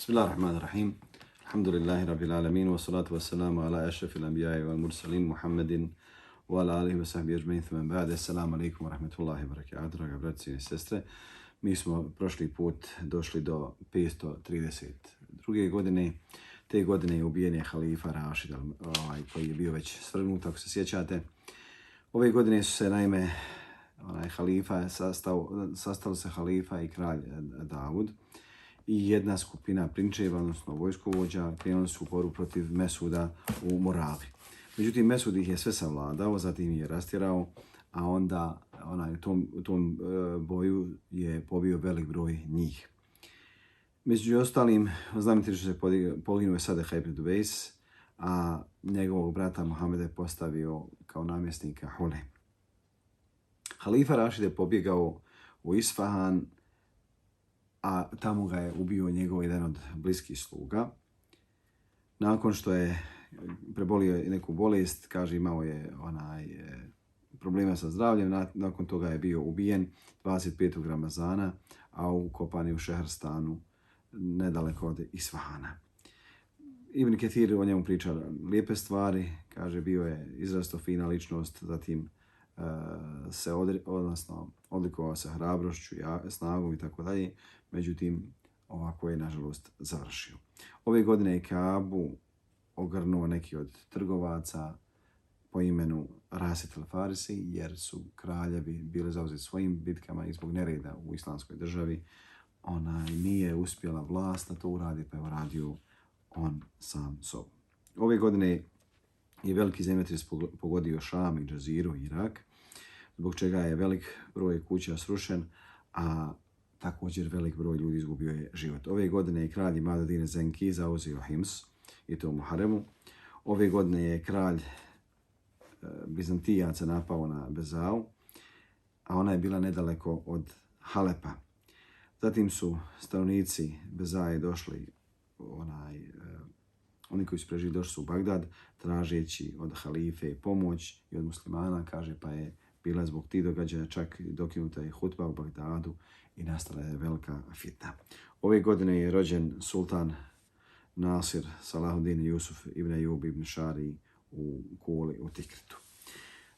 Bismillahirrahmanirrahim. Alhamdulillahi rabbil alamin wa salatu wa salamu ala ashrafil anbiya'i wal mursalin Muhammedin wa ala alihi wa sahbihi ajma'in thumma ba'd. Assalamu alaikum wa rahmatullahi wa barakatuh. Draga braći i sestre, mi smo prošli put došli do 532. godine. Te godine je ubijen je halifa Rašid, koji je bio već svrgnut, ako se sjećate. Ove godine su se naime sastali se halifa i kralj Davud i jedna skupina prinčeva, odnosno vojskovođa, krenuli su u boru protiv Mesuda u Moravi. Međutim, Mesud ih je sve savladao, zatim je rastjerao, a onda u tom boju je pobio velik broj njih. Među ostalim, znameniti što se poginuo je Sadeh ibn Duvejs, a njegovog brata Muhameda je postavio kao namjesnika Hule. Halifa Rašid je pobjegao u Isfahan, a tamo ga je ubio njegov jedan od bliskih sluga. Nakon što je prebolio neku bolest, kaže imao je problema sa zdravljem, nakon toga je bio ubijen 25. Ramazana, a ukopan je u Šehrstanu, nedaleko od Isfahana. Ibn Ketir o njemu priča lijepe stvari, kaže bio je izrazito fina ličnost, zatim se odlikovao se hrabrošću, snagom i tako dalje. Međutim, ovako je nažalost završio. Ove godine je Kaabu ogrnuo neki od trgovaca po imenu Rasit al-Farisi, jer su kraljevi bili zauzeti svojim bitkama i zbog nereda u islamskoj državi. Nije uspjela vlast da to uradi, pa je uradio on sam sobom. Ove godine je veliki zemljotres pogodio Šam i Džaziru i Irak, zbog čega je velik broj kuća srušen, a također velik broj ljudi izgubio je život. Ove godine je kralj Imad ad-Din Zenki zauzeo Hims, i to u Muharemu. Ove godine je kralj Bizantijaca napao na Bezau, a ona je bila nedaleko od Halepa. Zatim su stanovnici Bezaje došli, oni koji su preživjeli došli su u Bagdad, tražeći od halife pomoć i od muslimana, kaže, pa je bila zbog tih događaja čak dokinuta je hutba u Bagdadu i nastala je velika fitna. Ove godine je rođen sultan Nasir Salahuddin Yusuf ibn Ayub ibn Šari u Kuli u Tikritu.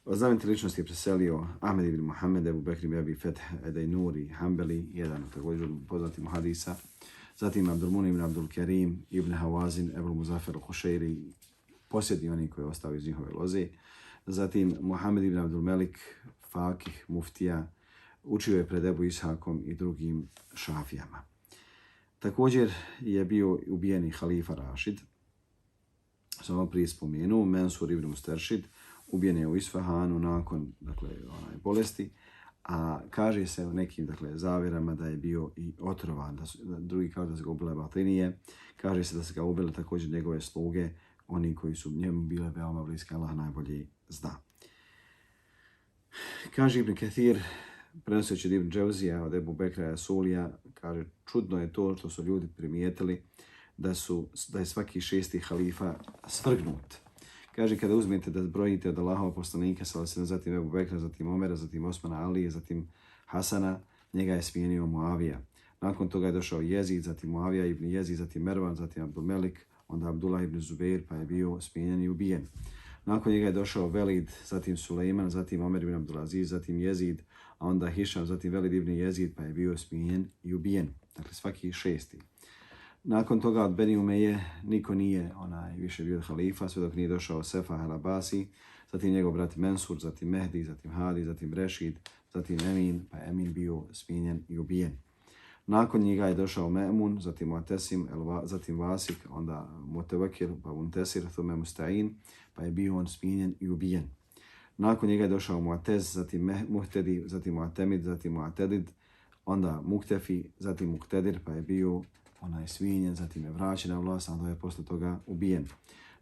Od znamenite ličnosti je preselio Ahmed ibn Muhammed, Ebu Bekr ibn Abi Feth, Edejnuri, Hanbeli, jedan od također poznatih hadisa. Zatim Abdulmun ibn Abdul Kerim, ibn Hawazin, Ebul Muzafer al-Hušeiri, posljednji oni koji je ostao iz njihove loze. Zatim Muhammed ibn Abdul Melik, Fakih, Muftija, učio je pred Ebu Ishakom i drugim šafijama. Također je bio ubijeni halifa Rašid, sam vam prije spomenuo, Mensur ibn Musteršid, ubijen je u Isfahanu nakon bolesti, a kaže se u nekim zavjerama da je bio i otrovan, drugi kažu da se ga ubile batrinije, kaže se da se ga ubile također njegove sluge, oni koji su njemu bile veoma bliske, Allah najbolje zna. Kaže Ibn Kathir, prenoseći od Ibn Dževzija, od Ebu Bekra Sulija, kaže, čudno je to što su ljudi primijetili da je svaki šesti halifa svrgnut. Kaže, kada uzmete da zbrojite od Allahova poslanika, zatim Ebu Bekra, zatim Omera, zatim Osmana Alije, zatim Hasana, njega je smijenio Muavija. Nakon toga je došao Jezid, zatim Muavija ibn Jezid, zatim Mervan, zatim Abdul Melik, onda Abdullah ibn Zubeir, pa je bio smijenjen i ubijen. Nakon njega je došao Velid, zatim Sulejman, zatim Omer ibn Abdulaziz, zatim Jezid, a onda Hišam, zatim Velid ibn Jezid, pa je bio smijenjen i ubijen. Dakle, svaki šesti. Nakon toga od Beni Umeje niko nije više bio halifa, sve dok nije došao Sefah al-Abasi, zatim njegov brat Mensur, zatim Mehdi, zatim Hadi, zatim Rešid, zatim Emin, pa je Emin bio smijenjen i ubijen. Nakon njega je došao Me'mun, zatim Mu'tesim, zatim Vasik, onda Mutevakir, pa Muntesir, thume Musta'in, pa je bio on smijenjen i ubijen. Nakon njega je došao Mu'tez, zatim Muhtedi, zatim Mu'temid, zatim Mu'tedid, onda Muktefi, zatim Muktedir, pa je bio smijenjen, zatim je vraćen na vlast, a onda je posle toga ubijen.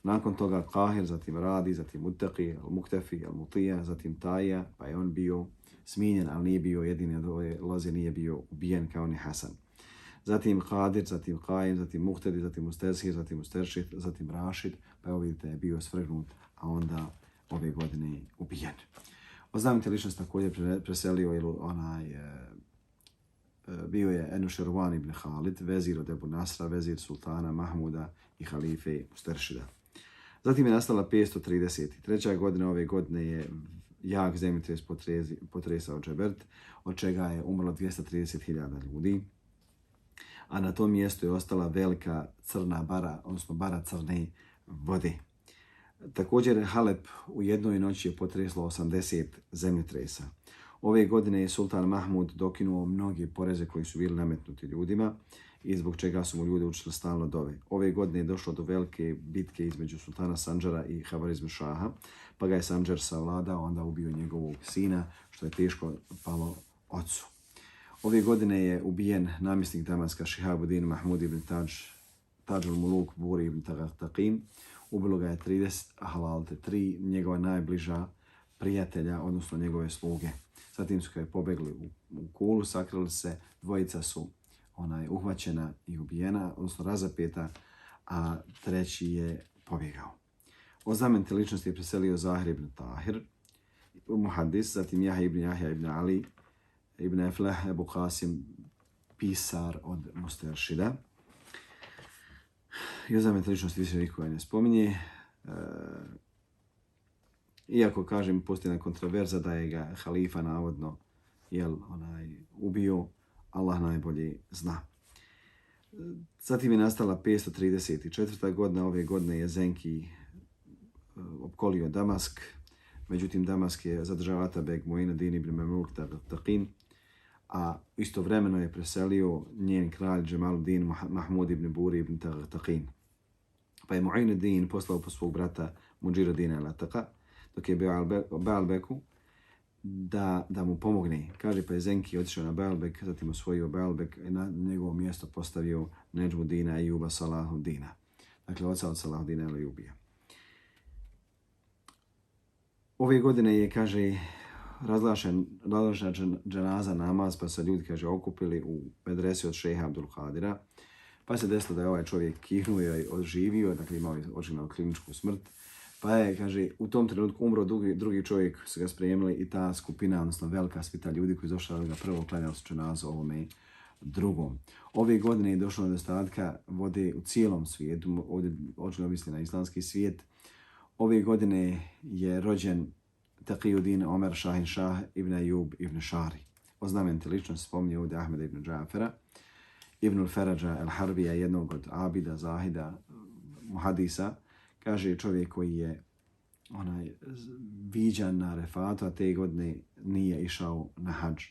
Nakon toga Kahir, zatim Radi, zatim Muttaqi, Al-Muktefi, Al-Mutija, zatim Taja, pa je on bio smijenjen, ali nije bio jedini od ove loze, nije bio ubijen kao ni Hasan. Zatim Qadir, zatim Qaim, zatim Muhtedi, zatim Mustezhir, zatim Musteršid, zatim Rašid, pa evo vidite je bio svrgnut, a onda ove godine ubijen. Od znamenite ličnosti također preselio bio je Enušervan ibn Halid, vezir od Ebu Nasra, vezir sultana Mahmuda i halife Musteršida. Zatim je nastala 533. godina. Ove godine je jak zemljotres potresao Džebert, od čega je umrlo 230.000 ljudi. A na tom mjestu je ostala velika crna bara, odnosno bara crne vode. Također Halep u jednoj noći je potreslo 80 zemljotresa. Ove godine je sultan Mahmud dokinuo mnoge poreze koji su bili nametnuti ljudima i zbog čega su mu ljudi učili stalno dove. Ove godine je došlo do velike bitke između sultana Sanđara i Havarizm Šaha, pa ga je Sanđar savladao, onda ubio njegovog sina, što je teško palo ocu. Ove godine je ubijen namjesnik Damaska Šihabuddin Mahmud ibn Tađul Muluk Buri ibn Taqin. Ubilo ga je 3 njegova najbliža prijatelja, odnosno njegove sluge. Zatim su ga pobegli u Kulu, sakrili se, dvojica su uhvaćena i ubijena, odnosno razapeta, a treći je pobjegao. O znamenite ličnosti je preselio Zahir ibn Tahir, muhaddis, zatim Jahja ibn Ali, ibn Efleh, Ebu Qasim, pisar od Musteršida. I o znamenite ličnosti više niko ne spominje. Iako, kažem, postoji kontroverza da je ga halifa navodno ubio, Allah najbolje zna. Zatim je nastala 534. godina. Ove godine je Zenki opkolio Damask. Međutim, Damask je zadržao Atabeg Mu'in ibn Memluk Taqin, a istovremeno je preselio njen kralj Džemaluddin Mahmud ibn Buri ibn Taqin. Pa je Mu'in poslao po svog brata Muđiruddina al-Ataqa, dok je bio Baalbeku, da mu pomogne. Kaže, pa je Zenki otišao na Baalbek, zatim osvojio Baalbek i na njegovo mjesto postavio Neđmuddina Ejuba Salahuddina. Dakle, oca od Salahuddina Ejubija. Ove godine je, kaže, razglašena dženaza namaz, pa se ljudi, kaže, okupili u medresi od šeha Abdul Kadira. Pa se desilo da je ovaj čovjek kihnuo i oživio, dakle imao je očigledno kliničku smrt. Pa je, kaže, u tom trenutku umro drugi čovjek, su ga spremili i ta skupina, odnosno velika svita ljudi koji došla da ga prvo klanjali su dženazu ovome drugom. Ove godine je došlo do nedostatka vode u cijelom svijetu, ovdje očigledno misli na islamski svijet. Ove godine je rođen Taqiyuddin Omer Šahin Šah ibn Ejub ibn Šari. O znamenite ličnosti spominje ovdje Ahmeda ibn Džafera, ibn Ferađa el-Harbija, jednog od abida, zahida, muhadisa. Kaže, čovjek koji je viđan na Arefatu, a te godine nije išao na hadž.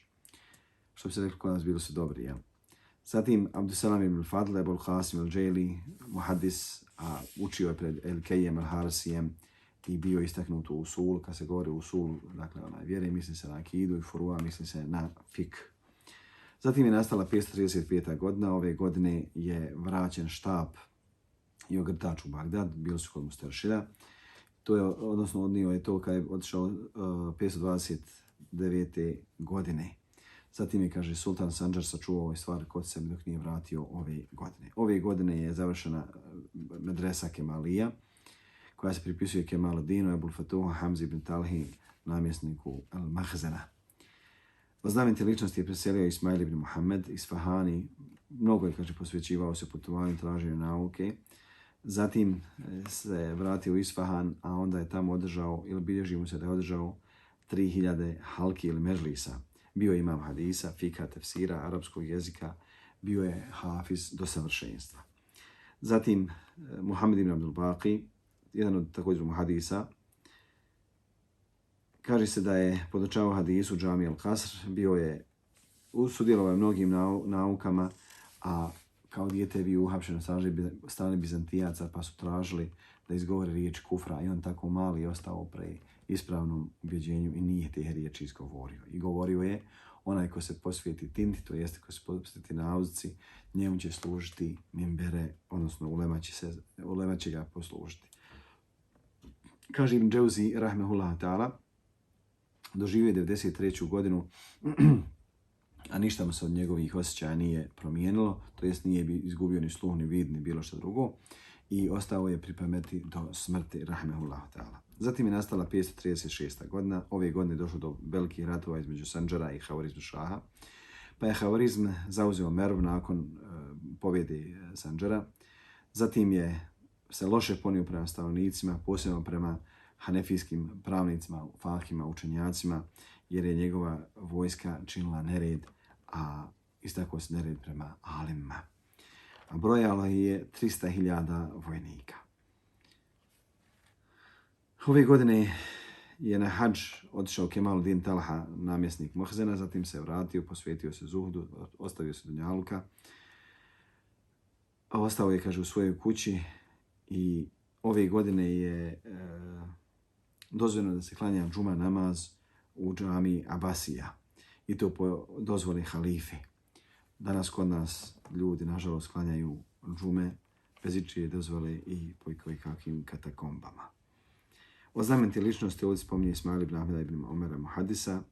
Što bi se rekli, kod nas bili su dobri, jel? Zatim, Abdusalam ibn Fadl, Ebul Qasim el-Dželi, muhaddis, a učio je pred El-Kejem el-Harsijem i bio istaknut u usul. Kad se govori u usul, dakle, vjere, misli se na akidu, i furua, misli se na fik. Zatim je nastala 535. godina. Ove godine je vraćen štab i ogrtač u Bagdad, bili su kod Musteršida. To je, odnosno odnio je to kad je otišao 529. godine. Zatim je, kaže, sultan Sanđar sačuvao ove stvari kod sebe dok nije vratio ove godine. Ove godine je završena medresa Kemalija, koja se pripisuje Kemaluddinu Ebul Fatuhu Hamzi ibn Talhi, namjesniku Al-Mahzena. O znamenite ličnosti je preselio Ismail ibn Muhammed, Isfahani, mnogo je, kaže, posvećivao se putovanju, traženju nauke. Zatim se vratio u Isfahan, a onda je tamo održao, ili bilježi mu se da je održao 3000 halki ili mežlisa. Bio je imam hadisa, fika, tefsira, arapskog jezika, bio je hafiz do savršenstva. Zatim Muhammed ibn Abdul Baqi, jedan od također muhadisa, kaže se da je podučavao hadisu Džami al-Kasr, bio je sudjelovao mnogim naukama, a kao dijete bio uhapšen od strane Bizantijaca, pa su tražili da izgovore riječ kufra i on tako mali ostao pri ispravnom ubjeđenju i nije te riječi izgovorio. I govorio je, onaj ko se posvijeti tinti, to jeste ko se posvijeti nauci, njemu će služiti minbere, odnosno ulema će ga poslužiti. Kaže Ibn Džauzi, rahmehullah ta'ala, doživio je 93. godinu, a ništa mu se od njegovih osjećaja nije promijenilo, to jest nije izgubio ni sluh, ni vid, ni bilo što drugo, i ostao je pri pameti do smrti, rahmehullah ta'ala. Zatim je nastala 536. godina. Ove godine je došlo do velikih ratova između Sanđara i Havarizma Šaha, pa je Havarizm zauzeo Merv nakon pobjede Sandžara. Zatim je se loše ponio prema stanovnicima, posebno prema hanefijskim pravnicima, fakima, učenjacima, jer je njegova vojska činila nered, a istakao se nered prema alimima. A brojalo je 300.000 vojnika. Ove godine je na hadž otišao Kemaluddin Talha, namjesnik Muhzena, zatim se vratio, posvetio se zuhdu, ostavio se dunjaluka. Ostao je, kaže, u svojoj kući i ove godine je dozvoljeno da se klanja džuma namaz u džami Abasija i to po dozvoli halife. Danas kod nas ljudi, nažalost, klanjaju džume bez ičije dozvole i po kakvim katakombama. Od znamenite ličnosti ovdje spominje Ismail ibn Ahmeda ibn Omera muhadisa,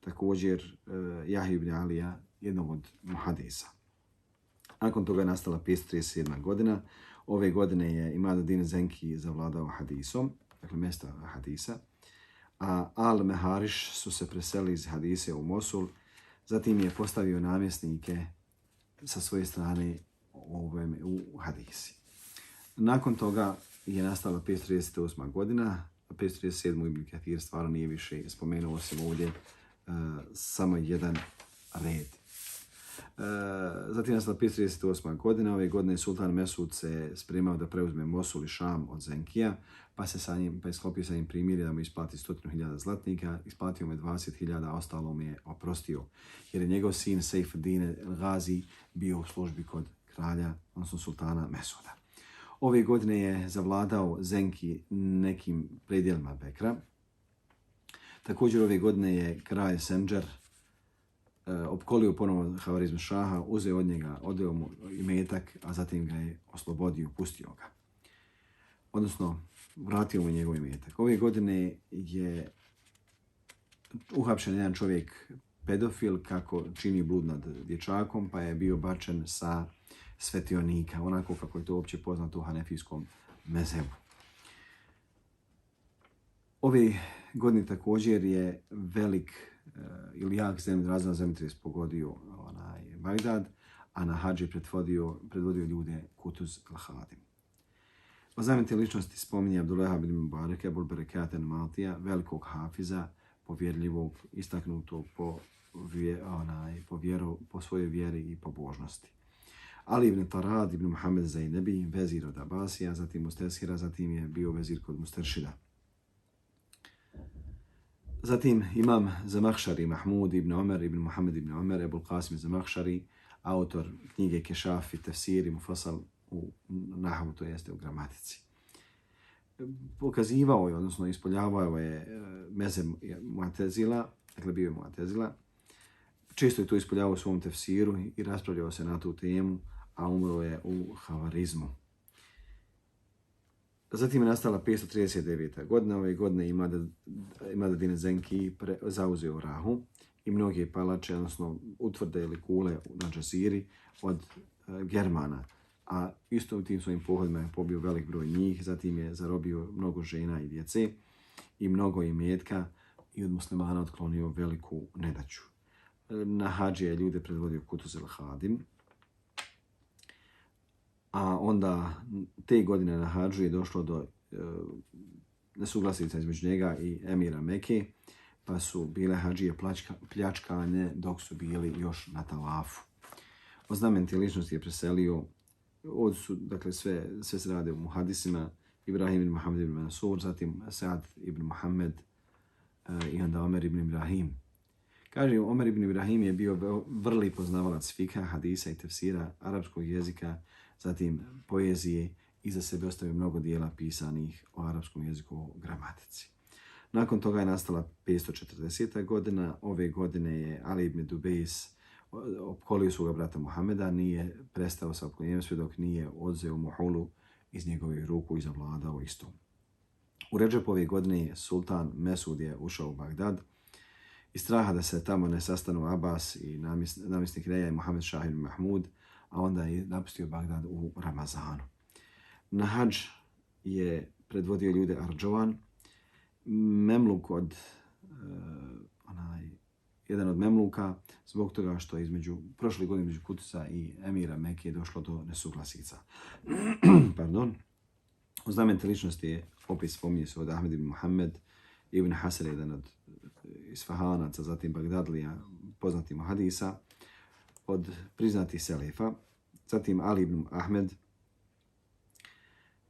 također Jahju ibn Alija, jednog od muhadisa. Nakon toga je nastala 537. godina. Ove godine je Imaduddin Zenki zavladao hadisom, dakle mjesta hadisa, a Al-Mehariš su se preselili iz hadise u Mosul, zatim je postavio namjesnike sa svoje strane u hadisi. Nakon toga je nastala 538. godina, 537. Ibn Kathir stvarno nije više spomenuo, osim ovdje samo jedan red. Zatim je nastala 538. godina. Ove godine je sultan Mesud se spremao da preuzme Mosul i Šam od Zenkija, pa je sklopio sa njim primirje da mu isplati 100.000 zlatnika, isplatio mu je 20.000, a ostalo mu je oprostio, jer je njegov sin Sejfuddin Gazi bio u službi kod kralja, odnosno sultana Mesuda. Ove godine je zavladao Zenki nekim predjelima Bekra. Također ove godine je kralj Sendžar opkolio ponovo Havarizm šaha, uzeo od njega, odveo mu imetak, a zatim ga je oslobodio, pustio ga. Odnosno, vratio mu njegov imetak. Ove godine je uhapšen jedan čovjek pedofil kako čini blud nad dječakom, pa je bio bačen sa svetionika, onako kako je to uopće poznato u hanefijskom mezhebu. Ove godine također je velik ili jak zemljotres pogodio Bagdad, a na hadži predvodio ljude Kutuz al-Hadim. O znamenite ličnosti spominje Abdullah ibn Mubarak, Abul Barakat al-Maltija, velikog hafiza, povjerljivog, istaknutog po svojoj vjeri i pobožnosti. Ali ibn Tarad ibn Muhammed Zajnebi, vezir od Abasija, zatim Musteshira, zatim je bio vezir kod Musteršida. Zatim imam Zamahšari Mahmud ibn Omer ibn Muhammed ibn Omer, Ebul Qasim Zamahšari, autor knjige Kešaf i Tefsir i Mufasal u nahvu, to jeste u gramatici. Pokazivao je, odnosno ispoljavao je mezheb Mu'tezila, dakle bio je Mu'tezila. Često je to ispoljavao u svom tefsiru i raspravljao se na tu temu, a umro je u Havarizmu. Zatim je nastala 539. godina. Ove godine Imaduddin Zenki zauzeo Rahu i mnoge palače, odnosno utvrde ili kule na Džaziri od Germana. A isto u tim svojim pohodima je pobio velik broj njih, zatim je zarobio mnogo žena i djece i mnogo imetka i od muslimana otklonio veliku nedaću. Na hadži je ljude predvodio Kutuz al-Hadim, a onda te godine na hadžu je došlo do nesuglasica između njega i emira Mekke, pa su bile hadžije pljačkane dok su bili još na tavafu. O znamenite ličnosti je preselio, ovdje su, dakle, sve se rade u muhadisima, Ibrahim ibn Muhammed ibn Mansur, zatim Sa'ad ibn Muhammed i onda Omer ibn Ibrahim. Kaže, Omer ibn Ibrahim je bio vrli poznavalac fika, hadisa i tefsira, arapskog jezika, zatim poezije i za sebe ostavio mnogo dijela pisanih o arapskom jeziku u gramatici. Nakon toga je nastala 540. godina. Ove godine je Ali ibn Dubejs opkolio svoga brata Muhameda, nije prestao sa opkoljenjem sve dok nije odzeo Muhulu iz njegovih ruku i zavladao istom. U Redžepu ove godine sultan Mesud je ušao u Bagdad iz straha da se tamo ne sastanu Abbas i namjesnik Reja i Muhammed Šah ibn Mahmud, a onda je napustio Bagdad u Ramazanu. Na hadž je predvodio ljude Arđovan, Memluk od jedan od memluka, zbog toga što je prošle godine između Kutusa i emira Mekke došlo do nesuglasica. Pardon. U znamenite ličnosti je opet spominje se od Ahmed ibn Muhammed, ibn Hasan, jedan od Isfahanaca, zatim Bagdadlija, poznati mu hadisa, od priznatih selefa, zatim Ali ibn Ahmed,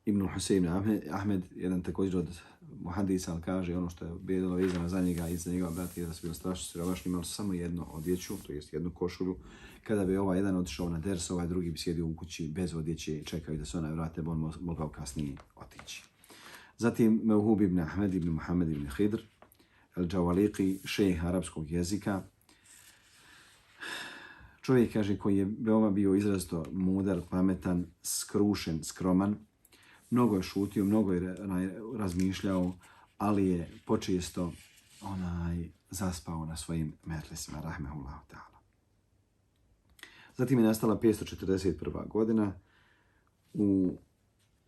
ibn Husein Ahmed, jedan također od muhadisa, ali kaže ono što je bilo vezano za njega i za njegova brata je da su bili strašno siromašni, imali su samo jednu odjeću, to jest jednu košulju. Kada bi ovaj jedan otišao na ders, ovaj drugi bi sjedio u kući bez odjeće, čekaju da se onaj vrate, bo on mogao kasnije otići. Zatim Mevhub ibn Ahmed ibn Muhammed ibn Hidr, al-Džawaliqi, šejh arapskog jezika. Čovjek, kaže, koji je veoma bio izrazito mudar, pametan, skrušen, skroman. Mnogo je šutio, mnogo je razmišljao, ali je počesto zaspao na svojim metlisima, rahmehullahu ta'ala. Zatim je nastala 541. godina.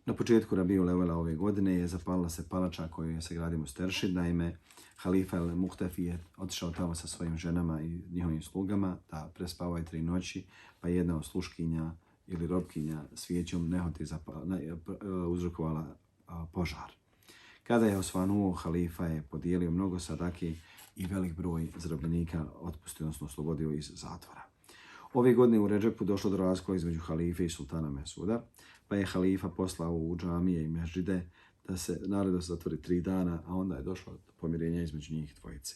Na početku Rabiul Evela ove godine je zapalila se palača koju je sagradio Musteršid. Naime, halifa el-Muhtafi je otišao tamo sa svojim ženama i njihovim slugama da prespavaju 3 noći, pa jedna od sluškinja ili robkinja svijećom nehoti uzrokovala požar. Kada je osvanuo, halifa je podijelio mnogo sadaki i velik broj zarobljenika otpustio, odnosno oslobodio iz zatvora. Ove godine u Redžepu došlo do raskola između halife i sultana Mesuda, pa je halifa poslao u džamije i mežđide da se naredo zatvori 3 dana, a onda je došlo do pomirenja između njih dvojice.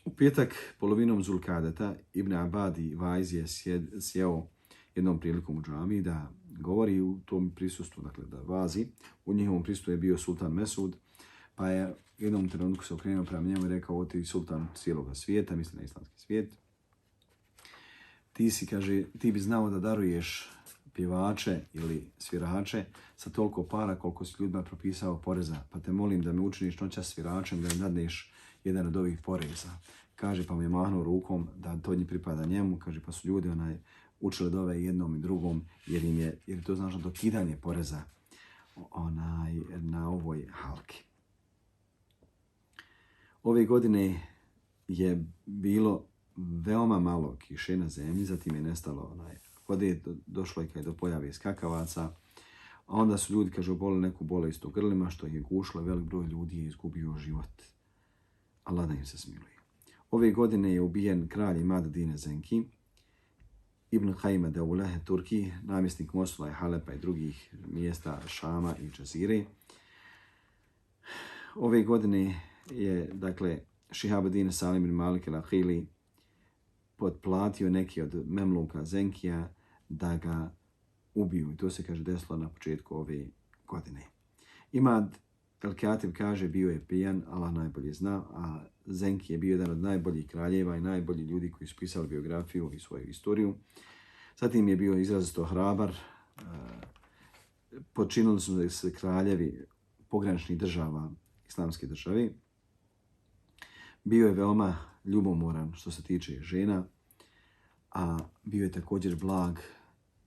U petak, polovinom Zulkadeta, Ibn Abadi Vajz je sjeo jednom prilikom u džamiji da govori u tom prisustvu, dakle da vazi. U njihovom prisustvu je bio sultan Mesud, pa je jednom trenutku se okrenuo prema njemu i rekao: "O ti sultan cijeloga svijeta", misli na islamski svijet, ti bi znao da daruješ pjevače ili svirače sa toliko para koliko si ljudima propisao poreza, pa te molim da me učiniš noćas sviračem, da im dadneš jedan od ovih poreza. Kaže, pa mi je mahnuo rukom da to njih pripada njemu, kaže, pa su ljudi učili dove jednom i drugom, jer je to značno dokidanje poreza na ovoj halki. Ove godine je bilo veoma malo kiše na zemlji, zatim je nestalo vode, došlo je do pojave skakavaca, a onda su ljudi, kaže, obolili neku bolest u grlima, što ih je gušilo, velik broj ljudi je izgubio život. Allah da im se smiluje. Ove godine je ubijen kralj Imad Dine Zenki, Ibn Hajma Daulehe Turki, namjesnik Mosula i Halepa i drugih mjesta Šama i Džazire. Ove godine je, dakle, Šihabuddin Salim ibn Malik el-Akhili potplatio neki od memluka Zenkija da ga ubiju. I to se, kaže, desilo na početku ove godine. Imad el-Katib kaže, bio je pijan, Allah najbolje zna, a Zenki je bio jedan od najboljih kraljeva i najboljih ljudi koji su pisali biografiju i svoju istoriju. Zatim je bio izrazito hrabar. Počinili su se kraljevi pograničnih država, islamske države. Bio je veoma ljubomoran što se tiče žena, a bio je također blag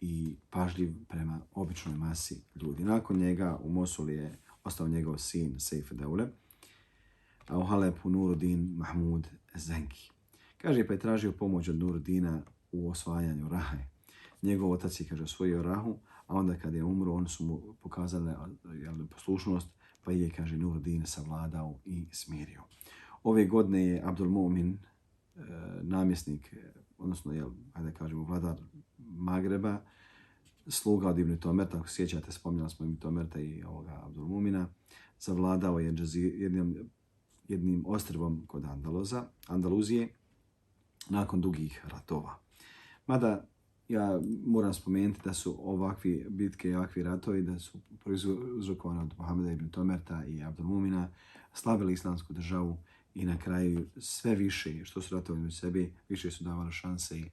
i pažljiv prema običnoj masi ljudi. Nakon njega u Mosuli je ostao njegov sin Sejf Daule, a u Halepu Nuruddin Mahmud Zenki. Kaže, pa je tražio pomoć od Nuruddina u osvajanju Rahe. Njegov otac je, kaže, osvojio Rahu, a onda kad je umro, oni su mu pokazali poslušnost, pa je, kaže, Nuruddin savladao i smirio. Ove godine je Abdul Mu'min, namjesnik, odnosno, hajde kažemo, vladar Magreba, sluga od Ibn Tomerta, ako sjećate, spominjali smo Ibn Tomerta i ovoga Abdul Mu'mina, zavladao je jednim ostrvom kod Andaluzije nakon dugih ratova. Mada ja moram spomenuti da su ovakvi bitke i ovakvi ratovi da su prouzrokovani od Mohameda ibn Tomerta i Abdul Mu'mina, slabili islamsku državu i na kraju sve više što su ratovali u sebi, više su davali šanse i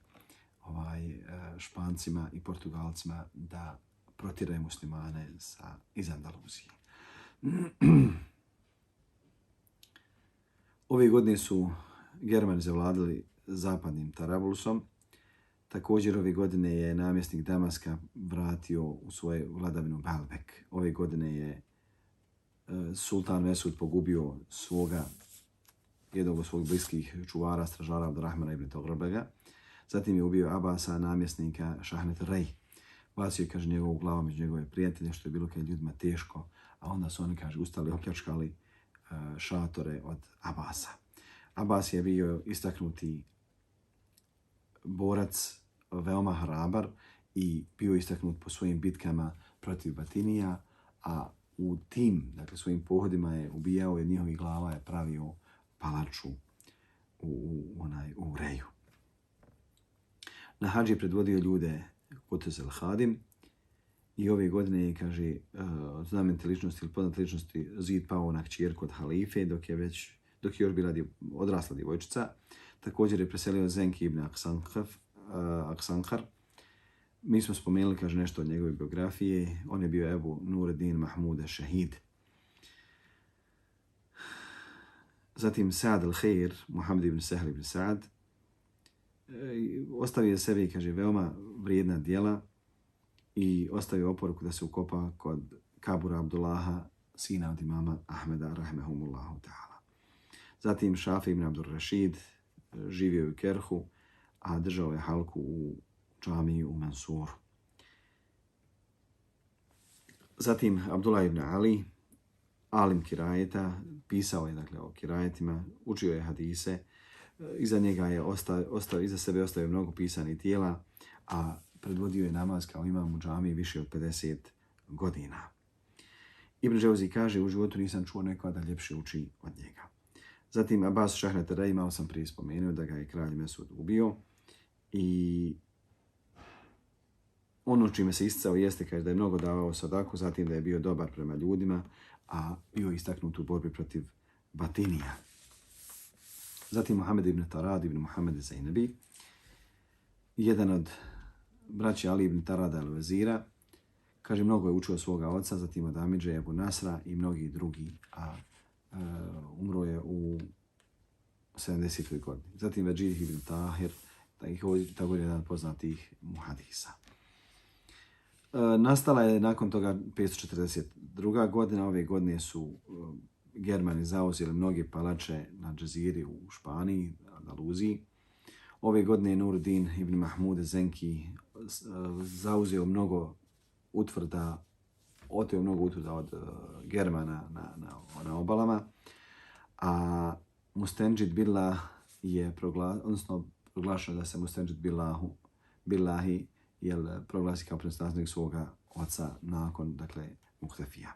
Špancima i Portugalcima da protjeraju muslimane iz Andaluzije. Ove godine su Germani zavladali zapadnim Tarablusom. Također ove godine je namjesnik Damaska vratio u svoju vladavinu Baalbek. Ove godine je sultan Mesud pogubio svoga jednog od svojih bliskih čuvara, stražara Abdurrahmana ibn Toghrabega. Zatim je ubio Abasa, namjesnika Šahnet Rej. Bacio je, kaže, njegovu glavu među njegove prijatelje, što je bilo kad ljudima teško, a onda su oni, kaže, ustali, opljačkali šatore od Abasa. Abbas je bio istaknuti borac, veoma hrabar i bio istaknut po svojim bitkama protiv Batinija, a u tim, dakle, svojim pohodima je ubijao i od njihovih glava je pravio palaču u Reju. Na hadži je predvodio ljude Qutuz el-Hadim i ove godine je, kaže, znamenite ličnosti ili poznate ličnosti zid pao na kćerku od halife dok je još bila odrasla djevojčica. Također je preselio Zenki ibn Aksankar. Mi smo spomenuli, kaže, nešto od njegove biografije. On je bio Ebu Nureddin Mahmud Šehid. Zatim Sa'd al-Khair, Muhammed ibn Sahl ibn Sa'd. Ostavio sebi, kaže, veoma vrijedna djela i ostavio oporuku da se ukopa kod kabura Abdullaha, sina od imama Ahmeda, rahmehumullahu ta'ala. Zatim Šafi ibn Abdur Rashid živio je u Kerhu, a držao je halku u džamiji u Mansuru. Zatim Abdullah ibn Ali, alim kirajeta, pisao je, dakle, o kirajetima, učio je hadise, iza njega je iza sebe ostavio mnogo pisanih tijela, a predvodio je namaz kao imam u džamiji više od 50 godina. Ibn Džauzi kaže, u životu nisam čuo nekoga da ljepše uči od njega. Zatim Abbas Šahnet Rej, imao sam prije spomenuo da ga je kralj Mesud ubio i ono čime se isticao jeste, kaže, da je mnogo davao sadaku, zatim da je bio dobar prema ljudima, a bio istaknut u borbi protiv Batinija. Zatim Muhammed ibn Tarad ibn Muhammed Zajnebi, jedan od braća Ali ibn Tarada al-Vezira, kaže, mnogo je učio svoga oca, zatim od Amidže, Ebu Nasra i mnogi drugi, a umro je u 70. godini. Zatim Vajih ibn Tahir, također jedan od poznatih muhadisa. Nastala je nakon toga 542. godina. Ove godine su Germani zauzeli mnoge palače na Džeziri u Španiji, Andaluziji. Ove godine je Nuruddin ibn Mahmud Zenki zauzeo mnogo utvrda, oteo mnogo utvrda od Germana na obalama, a Mustenđid Billah je proglašeno da se Mustenđid Billahi proglasi kao predstavnik svoga oca nakon, dakle, Muhtefija.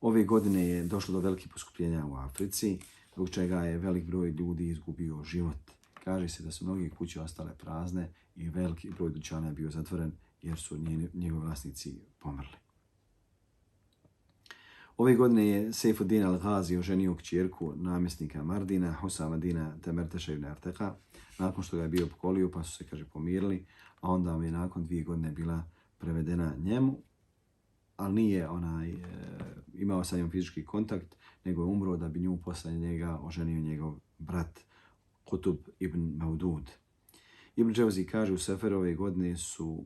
Ove godine je došlo do velikih poskupljenja u Africi, zbog čega je velik broj ljudi izgubio život. Kaže se da su mnoge kuće ostale prazne i veliki broj dućana je bio zatvoren jer su njegovi vlasnici pomrli. Ove godine je Sejfuddin al-Ghazi oženio kćerku namjesnika Mardina, Husamadina Temerteša ibn Arteka, nakon što ga je bio pokolio, pa su se, kaže, pomirili, a onda je nakon 2 godine bila prevedena njemu, ali nije imao sa njom fizički kontakt, nego je umro da bi nju posle njega oženio njegov brat Qutb ibn Maudud. Ibn Džauzi kaže, u Seferove godine su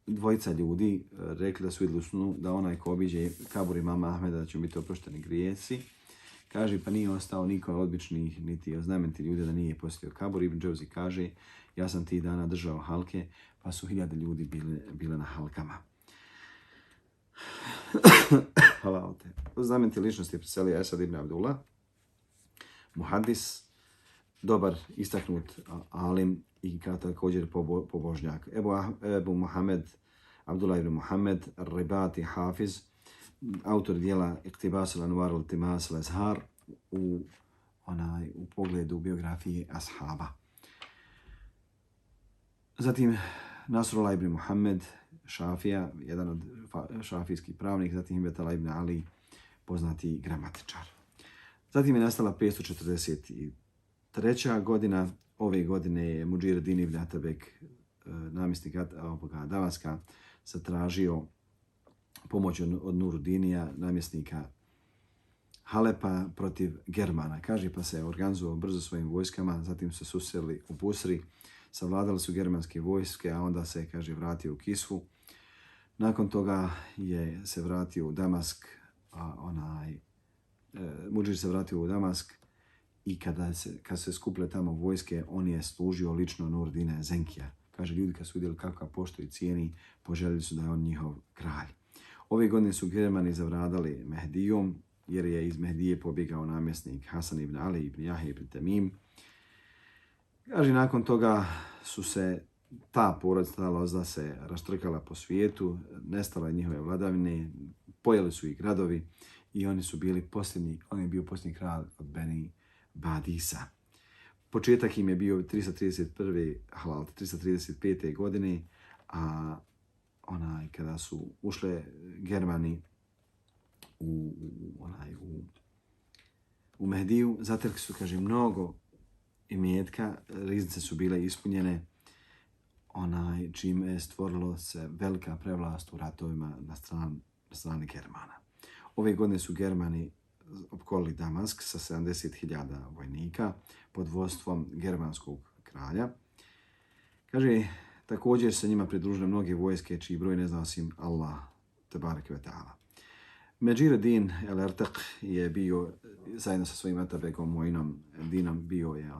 dvojica ljudi rekli da su vidjeli u snu da onaj ko obiđe kabur imama Ahmeda da će biti oprošteni grijesi. Kaže, pa nije ostao niko od običnih niti od znamenitih ljudi da nije posjetio kabur. Ibn Džauzi kaže, ja sam tih dana držao halke, pa su 1000 ljudi bile na halkama. Hvala te. Od znamenitih ličnosti je preselio Esad ibn Abdullah, muhadis, dobar, istaknut alim i također pobožnjak. Ebu Muhammed, Abdullah ibn Muhammed, Ribati Hafiz, autor dijela Iqtibas al-Anwar al-Timas al-Azhar u pogledu biografije ashaba. Zatim Nasrullah ibn Muhammed, Šafija, jedan od šafijskih pravnika, zatim Hibetala ibn Ali, poznati gramatičar. Zatim je nastala 543. godina. Ove godine je Mudžirdin ibn Atabek, namjesnik Damaska, zatražio pomoć od Nuruddinija, namjesnika Halepa, protiv Germana. Kaže, pa se organizovao brzo svojim vojskama, zatim se susreli u Busri, savladali su germanske vojske, a onda se, kaže, vratio u Kisvu. Nakon toga je se vratio u Damask, Mudžir se vratio u Damask i kad se skupile tamo vojske, on je služio lično Nurdine Zenkija. Kaže, ljudi kad su vidjeli kako ga poštuje i cijeni, poželjeli su da je on njihov kralj. Ove godine su Germani zavladali Mehdijom, jer je iz Mehdije pobjegao namjesnik Hasan ibn Ali ibn Jahe ibn Temim. Kaže, nakon toga su se ta porodica Lozda se raštrkala po svijetu, nestala je njihove vladavine, pojeli su ih gradovi i oni su bili posljednji, on je bio posljednji kralj od Beni Badisa. Početak im je bio 335. godine, a kada su ušle Germani u Mehdiju, zatekli su, kaže, mnogo imetka, riznice su bile ispunjene, čime je stvorilo se velika prevlast u ratovima na strani Germana. Ove godine su Germani opkolili Damask sa 70.000 vojnika pod vodstvom germanskog kralja. Kaže, također se njima pridružile mnoge vojske čiji broj ne zna osim Allah tebareke ve ta'ala. Međir Din el-Ertak je bio zajedno sa svojim atabegom Muinom Dinom, bio je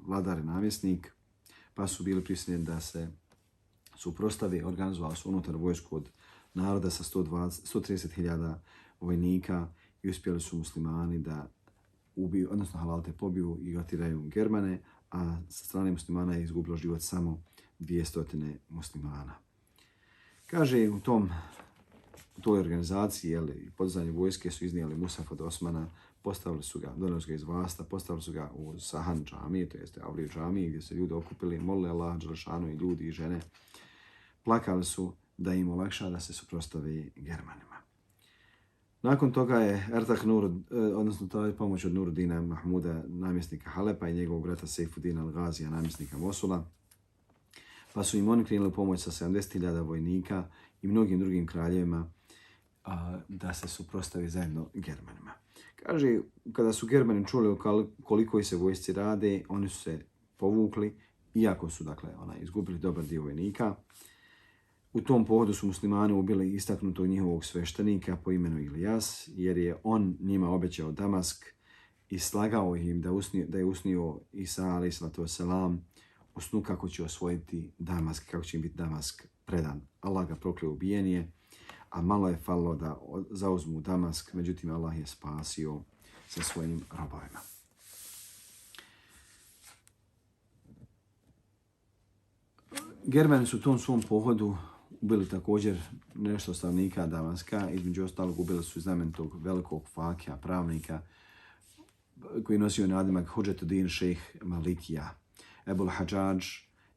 vladar i namjesnik, pa su bili prisiljeni da se suprotstave, organizovali su unutar vojsku od naroda sa 130.000 vojnika i uspjeli su muslimani da ubiju, odnosno halalte pobiju i otiraju Germane, a sa strane muslimana je izgubilo život samo 200 muslimana. Kaže, u toj organizaciji i podizanju vojske su iznijeli Musaf od Osmana, postavili su ga, donijeli su ga iz Vasta, postavili su ga u Sahan džamije, to jeste Avliju džamije, gdje se ljudi okupili, molili Allah dželešanu i ljudi i žene. Plakali su da im olakša da se suprotstave Germanima. Nakon toga je Ertak odnosno taj pomoć od Nurdina Mahmuda, namjesnika Halepa, i njegovog brata Sejfudina al-Gazija, namjesnika Mosula, pa su im oni krenuli pomoć sa 70.000 vojnika i mnogim drugim kraljevima da se suprotstavi zajedno Germanima. Kaže, kada su Germani čuli o koliko se vojsci rade, oni su se povukli, iako su izgubili dobar dio vojnika. U tom pohodu su muslimani ubili istaknutog njihovog sveštenika po imenu Ilijas, jer je on njima obećao Damask i slagao im da je usnio Isa alejhi salatu vesselam u snu kako će osvojiti Damask, kako će im biti Damask predan. Allah ga prokleo, ubijen je, a malo je falilo da zauzmu Damask, međutim Allah je spasio sa svojim robovima. Germani su u tom svom pohodu ubili također nešto stanovnika Damaska, između ostalog ubili su znamenitog velikog fakija, pravnika, koji nosio nadimak Hudžetuddin šejh Malikija, Ebul Hadžadž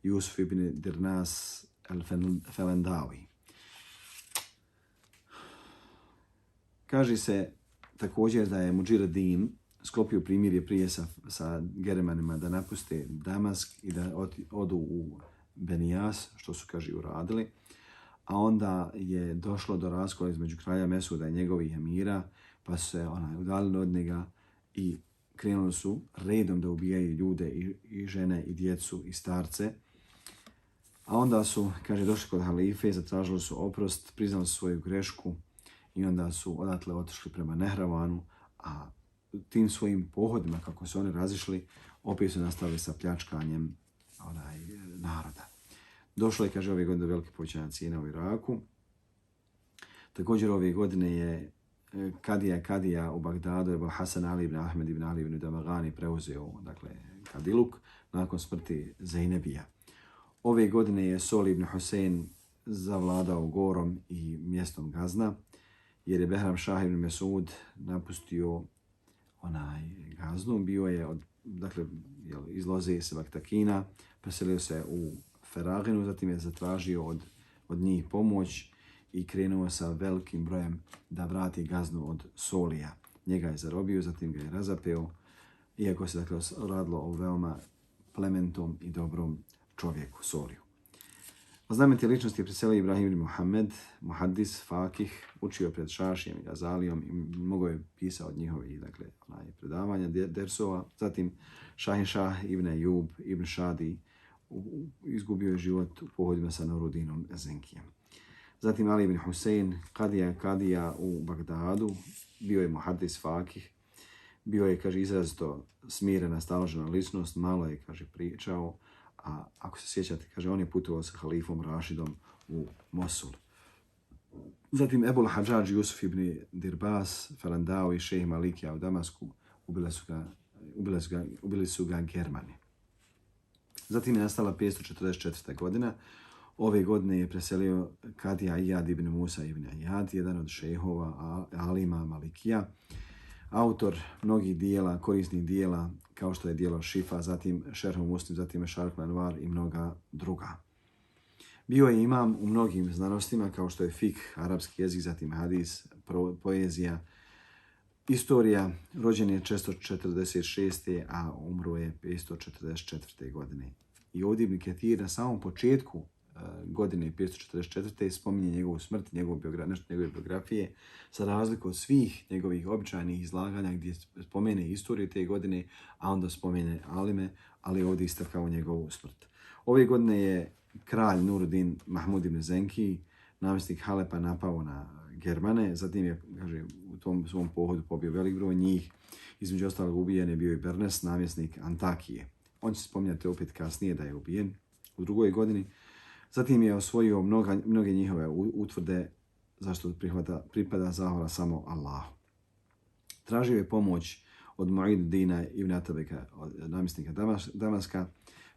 Jusuf ibn Dirnas el-Felendawi. Kaže se također da je Mudžir Din sklopio primirje prije sa Germanima da napuste Damask i da odu u Benijas, što su, kaže, uradili. A onda je došlo do raskola između kralja Mesuda i njegovih emira, pa su se udalili od njega i krenuli su redom da ubijaju ljude i žene i djecu i starce. A onda su, kaže, došli kod halife, zatražili su oprost, priznali su svoju grešku i onda su odatle otišli prema Nehravanu, a tim svojim pohodima, kako su oni razišli, opet su nastavili sa pljačkanjem naroda. Došlo je, kaže, ove godine do velike povećanja cijena u Iraku. Također ove godine je Kadija u Bagdadu, Ebu Hasan Ali ibn Ahmed ibn Ali ibn Damagani preuzeo, Kadiluk nakon smrti Zejnebija. Ove godine je Sol ibn Husein zavladao Gorom i mjestom Gazna, jer je Behram Šah ibn Mesud napustio Gaznu, bio je iz Loze Sebaktakina, preselio se u Feraginu, zatim je zatražio od njih pomoć i krenuo sa velikim brojem da vrati Gaznu od Solija. Njega je zarobio, zatim ga je razapeo, iako se radilo o veoma plementom i dobrom čovjeku, Soliju. Znamenite ličnosti je preselio Ibrahim ibn Muhammed, muhaddis, fakih, učio pred Šašijem i Gazalijom i mnogo je pisao od njihovih predavanja, dersova. Zatim Šahin Šah ibn Ejub ibn Šadi izgubio je život u pohodima sa Nurudinom Zenkijem. Zatim Ali ibn Husein, Kadija u Bagdadu, bio je muhaddis, fakih Bio je, kaže, izrazito smirena, staložena ličnost, malo je, kaže, pričao, a ako se sjećate, kaže, on je putovao sa halifom Rašidom u Mosul. Zatim Ebul Hadžadž Jusuf ibn Dirbas, Falandao i šejh Malikija u Damasku ubili su ga Germani. Zatim je nastala 544. godina. Ove godine je preselio Kadija Iyad ibn Musa ibn Iyad, jedan od šejhova alima Malikija, autor mnogih dijela, korisnih dijela, kao što je dijelo Šifa, zatim Šerhu Muslim, zatim Šarh Anvar i mnoga druga. Bio je imam u mnogim znanostima, kao što je fik, arapski jezik, zatim hadis, poezija, istorija. Rođen je 446. a umro je 544. godine. I ovdje Ibn Ketir na samom početku godine 544. spominje njegovu smrt, nešto njegove biografije, za razliku od svih njegovih običajnih izlaganja gdje spomene istoriju te godine, a onda spomene alime, ali ovdje istakao njegovu smrt. Ove godine je kralj Nuruddin Mahmud ibn Zenki, namjesnik Halepa, napao na Germane, zatim je, kaže, u tom svom pohodu pobio velik broj njih, između ostalog ubijen je bio i Bernes, namjesnik Antakije. On će spominjati opet kasnije da je ubijen u drugoj godini. Zatim je osvojio mnoge njihove utvrde, zašto pripada zahvala samo Allahu. Tražio je pomoć od Mu'iduddina ibn Atabeka, namjesnika Damaska,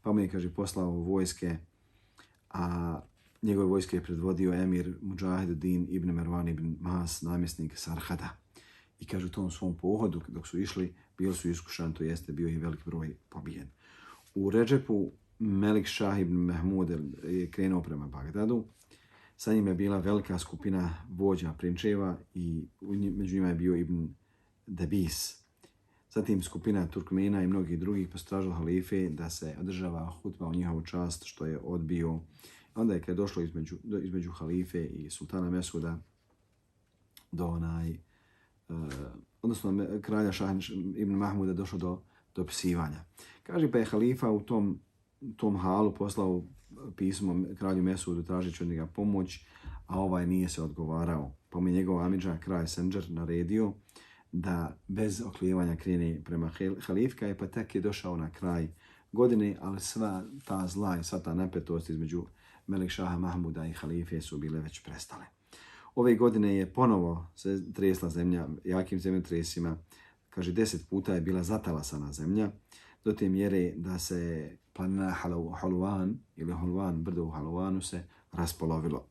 pa mu je, kaže, poslao vojske, a njegove vojske je predvodio emir Mudžahiduddin ibn Mervan ibn Mas, namjesnik Sarhada. I, kaže, u tom svom pohodu, dok su išli, bili su iskušani, to jeste bio i velik broj pobijen. U Redžepu Melik Šah ibn Mahmud je krenuo prema Bagdadu. Sa njim je bila velika skupina vođa prinčeva i među njima je bio Ibn Debis. Zatim skupina Turkmena i mnogih drugih postražili halife da se održava hutba u njihovu čast, što je odbio. Onda je, kad je došlo između halife i sultana Mesuda do odnosno kralja Šah ibn Mahmuda došlo do psivanja. Kaže, pa je halifa u tom halu poslao pismo kralju Mesudu tražeći od njega pomoć, a ovaj nije se odgovarao. Pa mi njegov amidža, kralj Senđer, naredio da bez oklijevanja krene prema halifka, pa tek je došao na kraj godine, ali sva ta zla i sva ta napetost između Melik Šaha Mahmuda i halife su bile već prestale. Ove godine je ponovo se tresla zemlja jakim zemljotresima. Kaže, 10 puta je bila zatalasana zemlja, do te mjere da se planina Halvan ili Halvan, brdo u Halvanu, se raspolovilo.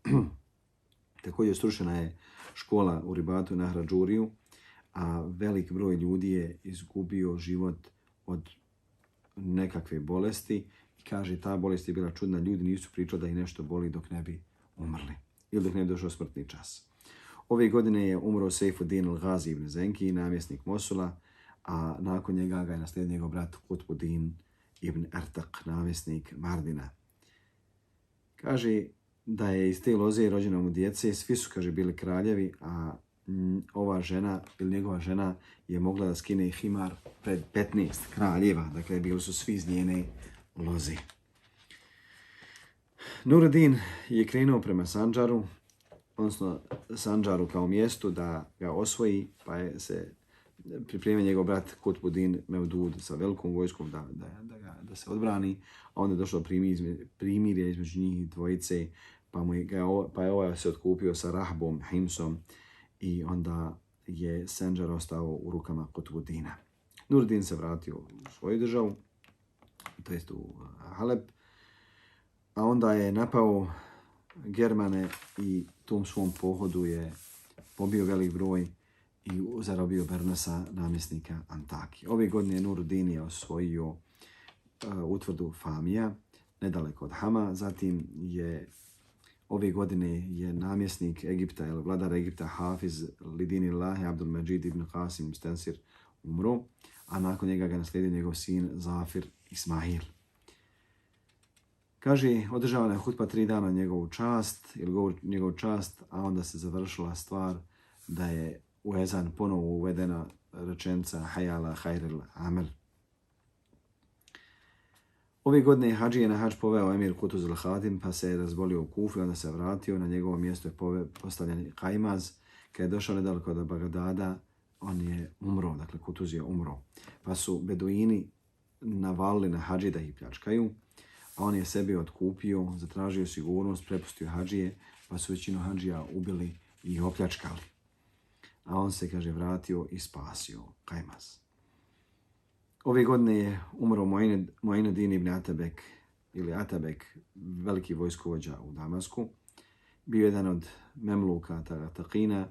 Također srušena je škola u Ribatu na Hradžuriju, a velik broj ljudi je izgubio život od nekakve bolesti. I, kaže, ta bolest je bila čudna, ljudi nisu pričali da ih nešto boli dok ne bi umrli ili dok ne bi došao smrtni čas. Ove godine je umro Sejfuddin al-Ghazi ibn Zenki, namjesnik Mosula, a nakon njega ga je naslijedio njegov brat Qutbuddin ibn Ertak, namjesnik Mardina. Kaže da je iz te loze rođena mu djece, svi su, kaže, bili kraljevi, a ova žena ili njegova žena je mogla da skine himar pred 15 kraljeva, dakle bili su svi iz njene loze. Nuruddin je krenuo prema Sandžaru, odnosno Sandžaru kao mjestu da ga osvoji, pa je se pripremio njegov brat Qutbuddin Mevdud sa velikom vojskom da se odbrani, a onda je došlo primirje između njih dvojice, pa je ovaj se otkupio sa Rahbom, Himsom, i onda je Sandžar ostao u rukama Qutbuddina. Nuruddin se vratio u svoju državu, to jest u Halep, a onda je napao Germane i tom svom pohodu je pobio velik broj i zarobio Bernesa, namjesnika Antakije. Ove godine je Nuruddin je osvojio utvrdu Famija, nedaleko od Hama. Zatim je ove godine je namjesnik Egipta, ili vladar Egipta Hafiz Lidinillahi Abdul Majid ibn Qasim Stensir umro, a nakon njega ga naslijedio njegov sin Zafir Ismail. Kaže, održavana je hutba 3 dana njegovu čast, a onda se završila stvar da je u ezan ponovo uvedena rečenica Hayala Hayril Amel. Ove godine Hadžije na Hadž poveo emir Kutuz al-Hadim, pa se je razbolio u Kufi, onda se vratio, na njegovo mjesto je postavljen Kajmaz. Kad je došao nedaleko do Bagdada, on je umro, dakle Kutuz je umro. Pa su beduini navalili na hadži da ih pljačkaju, a on je sebi otkupio, zatražio sigurnost, prepustio hadžije, pa su većinu hadžija ubili i opljačkali. A on se, kaže, vratio i spasio Kajmaz. Ove godine je umro Mu'in ibn Atabek, ili Atabek, veliki vojskovođa u Damasku. Bio je jedan od memluka Taqina,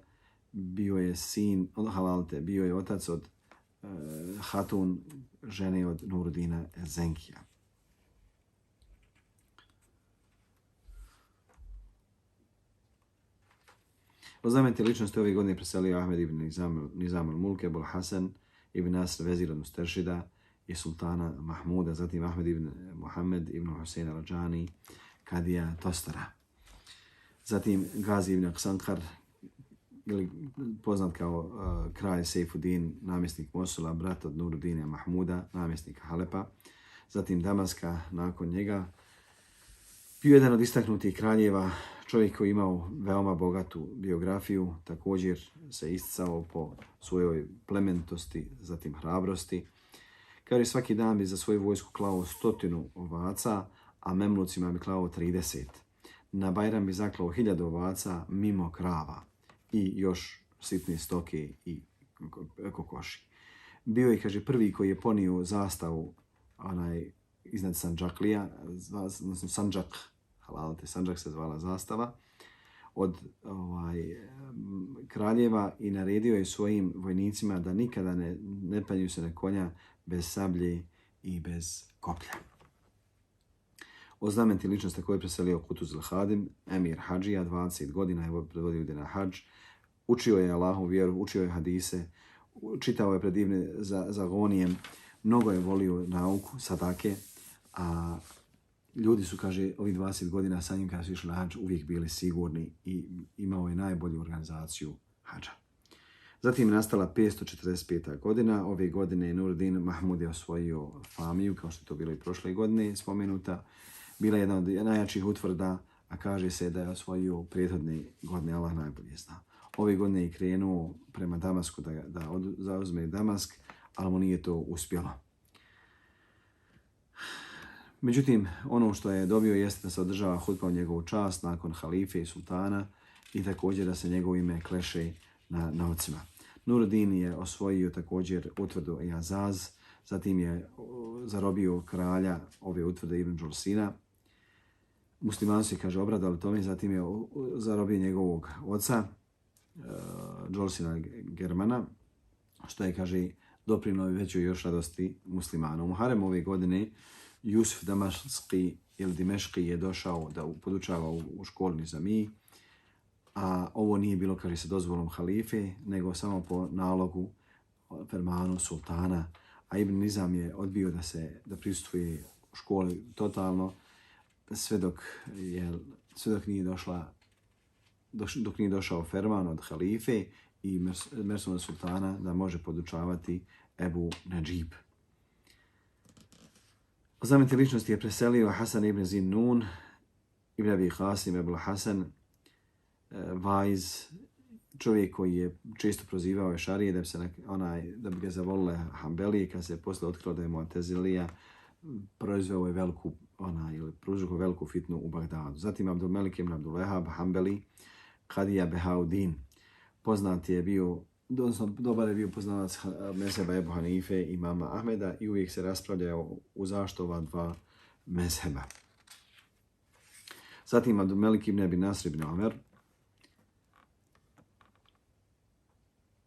bio je sin od Halalte, bio je otac od Hatun, žene od Nuruddina Zenkija. Od znamenite ličnosti ove godine preselio Ahmed ibn Nizam al-Mulk, Ebul Hasan ibn Nasr Vezir od Musteršida i sultana Mahmuda, zatim Ahmed ibn Muhammed ibn Husein al-Rajani, kadija Tostara. Zatim Gazi ibn Aksankar, poznat kao kralj Sejfuddin, namjesnik Mosula, brat od Nuruddina Mahmuda, namjesnika Halepa. Zatim Damaska nakon njega. Bio jedan od istaknutih kraljeva, čovjek koji imao veoma bogatu biografiju, također se isticao po svojoj plemenitosti, zatim hrabrosti. Kaže, svaki dan bi za svoju vojsku klao 100 ovaca, a memlucima bi klao 30. Na Bajram bi zaklao 1000 ovaca mimo krava i još sitne stoke i kokoši. Bio je, kaže, prvi koji je ponio zastavu iznad Sandžaklija, odnosno Sandžak, Halalte, Sandžak se zvala zastava, od kraljeva i naredio je svojim vojnicima da nikada ne penju se na konja bez sablje i bez koplja. Od znamenitih ličnosti koje je preselio Kutuz al-Hadim, emir Hadžija, 20 godina je predvodio ljude na hadž, učio je Allahovu vjeru, učio je hadise, čitao je predivne za gonijem, mnogo je volio nauku, sadake, a ljudi su, kaže, ovih 20 godina sa njim kada su išli na hadž uvijek bili sigurni i imao je najbolju organizaciju hadža. Zatim je nastala 545. godina. Ove godine Nuruddin Mahmud je osvojio Famiju, kao što je to bilo i prošle godine spomenuta. Bila je jedna od najjačih utvrda, a kaže se da je osvojio prethodne godine, Allah najbolje zna. Ove godine je krenuo prema Damasku da zauzme Damask, ali mu nije to uspjelo. Međutim, ono što je dobio jeste da se održava hutba u njegovu čast nakon halife i sultana i također da se njegovo ime kleše na novcima. Nuruddin je osvojio također utvrdu Azaz, zatim je zarobio kralja ove utvrde Ibn Đulsina. Muslimani se, kaže, obradali tome, zatim je zarobio njegovog oca, Đulsina Germana, što je, kaže, doprinio većoj još radosti muslimana. U Muharem ove godine Jusuf Damaški ili Dimeški je došao da podučava u školi Nizami, a ovo nije bilo, kaže, sa dozvolom halife, nego samo po nalogu, fermanu sultana, a Ibn Nizam je odbio da prisustuje u školi totalno, sve dok nije došao ferman od halife i Mersuma sultana da može podučavati Ebu Nadžib. Od znamenitih ličnosti je preselio Hasan ibn Zinnun, ibn Abi Qasim, Ebul Hasan, vajz, čovjek koji je često prozivao Ešarije da bi ga zavolile Hanbelije, kad se posle otkrilo da je Mu'tezilija, proizveo je pružio veliku fitnu u Bagdadu. Zatim Abdul Melik ibn Abdul Wahab, Hanbeli, Kadija Behauddin, poznat je bio, odnosno dobar je bio poznavac mezheba Ebu Hanife i imama Ahmeda i uvijek se raspravljao u zašto ova dva mezheba. Zatim Abdul Melik ibn Abi Nasr ibn Omer,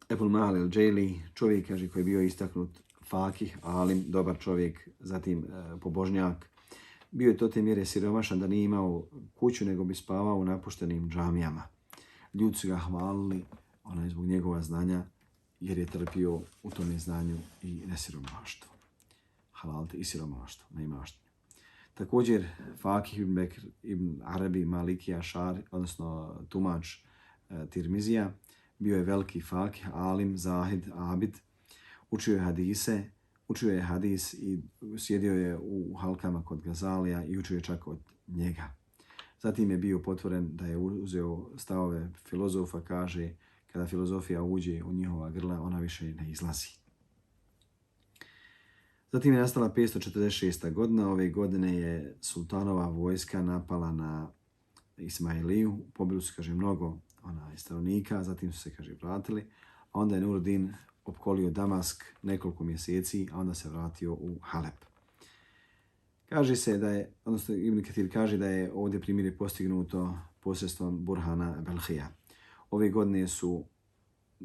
Ebul Mahal el-Džejli, čovjek, kaže, koji je bio istaknut fakih, alim, dobar čovjek, zatim pobožnjak. Bio je to te mjere siromašan da nije imao kuću, nego bi spavao u napuštenim džamijama. Ljudi su ga hvalili zbog njegova znanja, jer je trpio u tome znanju i nesiromaštvo. Halalte i siromaštvo, neimaštvo. Također, Fakih ibn Bekr ibn Arabi Maliki Ašar, odnosno tumač Tirmizija, bio je veliki fakih, alim, zahid, abid, učio je hadis i sjedio je u halkama kod Gazalija i učio je čak od njega. Zatim je bio potvoren da je uzeo stavove filozofa, kaže, kada filozofija uđe u njihova grla, ona više ne izlazi. Zatim je nastala 546. godina. Ove godine je sultanova vojska napala na Ismailiju. Pobili su, kaže, mnogo stanovnika, zatim su se, kaže, vratili. A onda je Nuruddin opkolio Damask nekoliko mjeseci, a onda se vratio u Halep. Kaže se da je, odnosno Ibn Kathir kaže da je ovdje primirje postignuto posredstvom Burhana Belhija. Ove godine su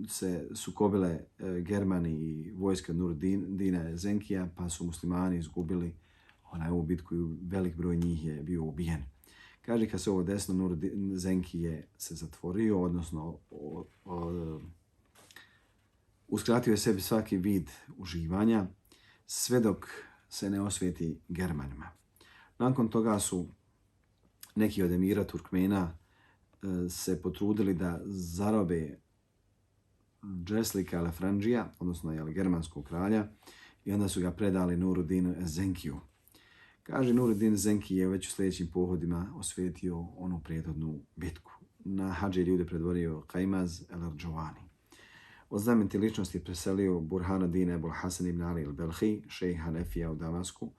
se sukobile Germani i vojska Nuruddina Zenkija, pa su muslimani izgubili ovu bitku i velik broj njih je bio ubijen. Kaže, kad se ovo desno, Nuruddin Zenki je se zatvorio, odnosno uskratio je sebi svaki vid uživanja, sve dok se ne osvijeti Germanima. Nakon toga su neki od emira Turkmena se potrudili da zarobe Džeslika Lefrandžija, odnosno germanskog kralja, i onda su ga predali Nuruddinu Zenkiju. Kaže, Nuruddin Zenki je već u sljedećim pohodima osvijetio onu prethodnu bitku. Na hadži ljude predvorio Kajmaz el-Arđovani. Od znamenite ličnosti je preselio Burhanuddin Ebul Hasan ibn Ali el-Belhi, šejh Hanefija u Damasku,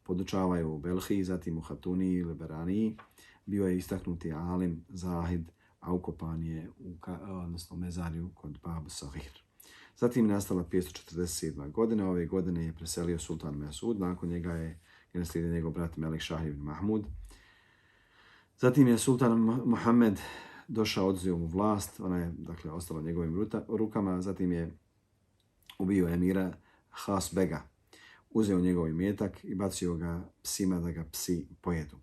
podučavaju u Belhi, zatim u Hatuniji ili Beraniji. Bio je istaknuti alim, zahid, a ukopan je u mezarju kod Bab Sahir. Zatim je nastala 547. godina. Ove godine je preselio sultan Mesud, nakon njega je naslijedio njegov brat Melik Šah ibn Mahmud. Zatim je sultan Muhammed došao, odzeo mu vlast, ona je, dakle, ostala njegovim rukama. Zatim je ubio emira Has Bega, uzeo njegov imetak i bacio ga psima da ga psi pojedu.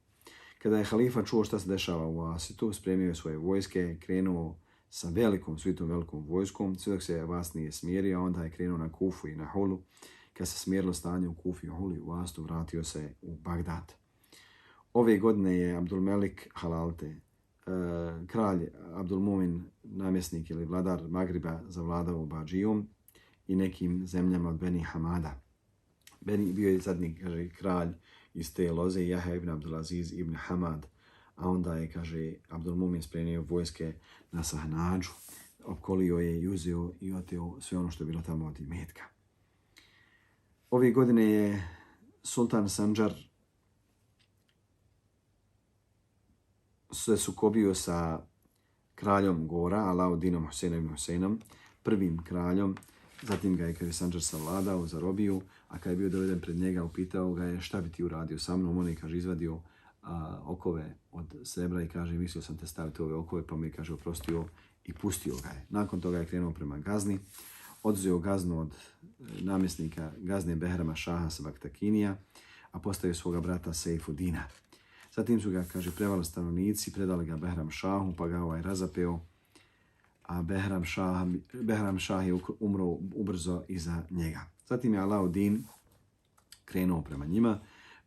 Kada je halifa čuo šta se dešava u Vasitu, spremio je svoje vojske, krenuo sa velikom svitom, velikom vojskom, sve dok se Vas nije smirio, a onda je krenuo na Kufu i na Hulu. Kad se smirilo stanje u Kufi i Huli u Vasitu, vratio se u Bagdad. Ove godine je Abdulmelik Halalte, kralj Abdulmumin, namjesnik ili vladar Magriba, zavladao Badžijom i nekim zemljama od Beni Hamada. Bio je zadnji, kaže, kralj iz te loze, Jahja ibn Abdulaziz ibn Hamad, a onda je, kaže, Abdulmumin spremio vojske na Sahnadžu, opkolio je i uzeo i oteo sve ono što je bilo tamo od imetka. Ove godine je sultan Sanđar se sukobio sa kraljom Gora, Alaudinom Husejnom ibn Husejnom, prvim kraljom. Zatim ga je, kaže, Sanđar savladao, zarobio, a kad je bio doveden pred njega, upitao ga je šta bi ti uradio sa mnom. On je, kaže, izvadio okove od srebra i kaže, mislio sam te staviti ove okove, pa mi je, kaže, oprostio i pustio ga je. Nakon toga je krenuo prema Gazni, odzeo Gaznu od namjesnika Gazne Behrama Šaha Sebaktakinija, a postavio svoga brata Sejfudina. Zatim su ga, kaže, prevali stanovnici, predali ga Behram Šahu, pa ga ovaj razapeo, a Behram Šah je umro ubrzo iza njega. Zatim je Alauddin krenuo prema njima,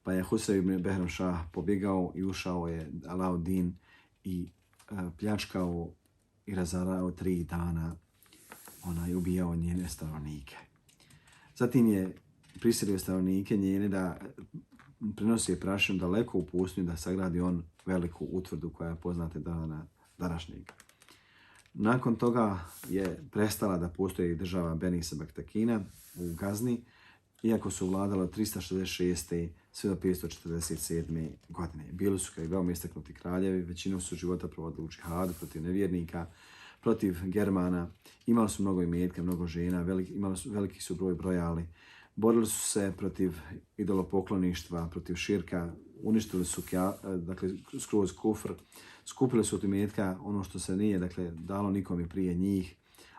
pa je Husrev ibn Behram Šah pobjegao i ušao je Alauddin i pljačkao i razarao 3 dana, ubijao njene stanovnike. Zatim je prisilio stanovnike njene da prenosio prašinu daleko u pustinju, da sagradi on veliku utvrdu koja je poznata dana današnjeg. Nakon toga je prestala da postoji država Beni Sebaktakina u Gazni, iako su vladala od 366. sve do 547. godine. Bili su, kao i veoma istaknuti kraljevi, većinom su života provodili u džihadu protiv nevjernika, protiv Germana, imali su mnogo imetka, mnogo žena, veliki su broj brojali, borili su se protiv idolopokloništva, protiv širka, uništili su, dakle, skroz kufr, skupili su od imetka ono što se nije, dakle, dalo nikome prije njih.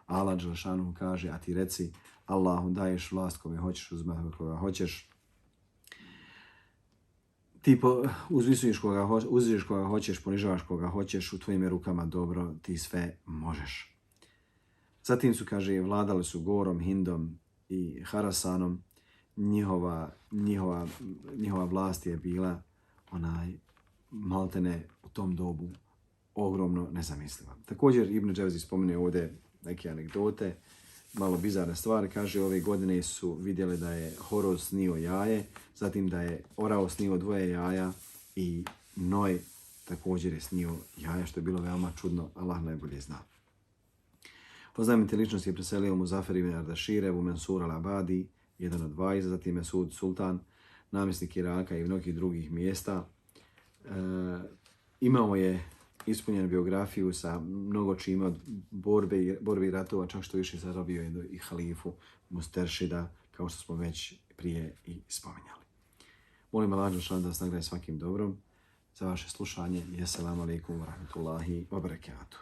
Allah dželešanu kaže, a ti reci, Allahu daješ vlast kome hoćeš, uzmah koga hoćeš. Ti uzvisuješ koga hoćeš, ponižavaš koga hoćeš, u tvojim rukama dobro, ti sve možeš. Zatim su, kaže, vladali su Gorom, Hindom i Harasanom. Njihova vlast je bila maltene u tom dobu ogromno nezamisliva. Također Ibn Dževzi spominje ovdje neke anegdote, malo bizarne stvari. Kaže, ove godine su vidjeli da je horoz snio jaje, zatim da je orao snio 2 jaja i noj također je snio jaja, što je bilo veoma čudno, Allah najbolje zna. Po znamenite ličnosti je preselio Muzafer ibn Ardašir, Ebu Mansur al-Abadi, jedan od vajza, zatim Mesud Sultan, namjesnik Iraka i mnogih drugih mjesta. Imao je ispunjenu biografiju sa mnogo čime od borbe i ratova, čak što više zarobio je i halifu Musteršida, kao što smo već prije i spominjali. Molim Allah da vas nagradi svakim dobrom za vaše slušanje i assalamu alaikum wa rahmatullahi wa barakatuh.